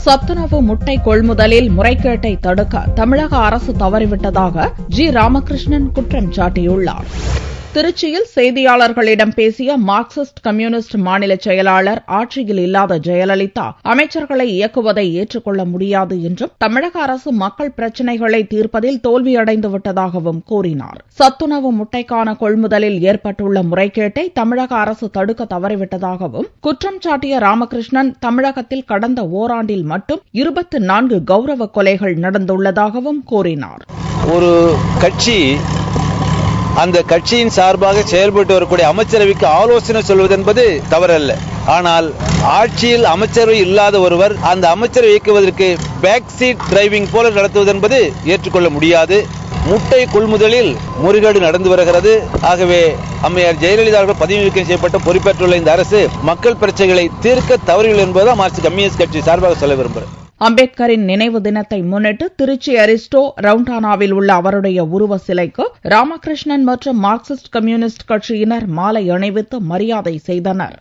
சத்துணவு முட்டை கொள்முதலில் முறைகேட்டை தடுக்க தமிழக அரசு தவறிவிட்டதாக ஜி. ராமகிருஷ்ணன் குற்றம் சாட்டியுள்ளார். திருச்சியில் செய்தியாளர்களிடம் பேசிய மார்க்சிஸ்ட் கம்யூனிஸ்ட் மாநில செயலாளர், ஆட்சியில் இல்லாத ஜெயலலிதா அமைச்சர்களை இயக்குவதை ஏற்றுக்கொள்ள முடியாது என்றும், தமிழக அரசு மக்கள் பிரச்சினைகளை தீர்ப்பதில் தோல்வியடைந்துவிட்டதாகவும் கூறினார். சத்துணவு முட்டைக்கான கொள்முதலில் ஏற்பட்டுள்ள முறைகேட்டை தமிழக அரசு தடுக்க தவறிவிட்டதாகவும் குற்றம் சாட்டிய ராமகிருஷ்ணன், தமிழகத்தில் கடந்த ஓராண்டில் மட்டும் 24 கௌரவ கொலைகள் நடந்துள்ளதாகவும் கூறினார். ஒரு கட்சி அந்த கட்சியின் சார்பாக செயல்பட்டு வரக்கூடிய அமைச்சரவைக்கு ஆலோசனை சொல்வது என்பது தவறல்ல. ஆனால் ஆட்சியில் அமைச்சரவை இல்லாத ஒருவர் அந்த அமைச்சரை இயக்குவதற்கு பேக் சீட் டிரைவிங் போல நடத்துவது என்பது ஏற்றுக்கொள்ள முடியாது. முட்டை கொள்முதலில் முறைகேடு நடந்து வருகிறது. ஆகவே அம்மையார் ஜெயலலிதா அவர்கள் பதவி நீக்கம் செய்யப்பட்ட பொறுப்பேற்றுள்ள இந்த அரசு மக்கள் பிரச்சனைகளை தீர்க்க தவறில்லை என்பதை மார்க்சிஸ்ட் கம்யூனிஸ்ட் கட்சி சார்பாக சொல்ல விரும்புகிறேன். அம்பேத்கரின் நினைவு தினத்தை முன்னிட்டு திருச்சி அரிஸ்டோ ரவுண்டானாவில் உள்ள அவருடைய உருவ சிலைக்கு ராமகிருஷ்ணன் மற்றும் மார்க்சிஸ்ட் கம்யூனிஸ்ட் கட்சியினர் மாலை அணிவித்து மரியாதை செய்தனர்.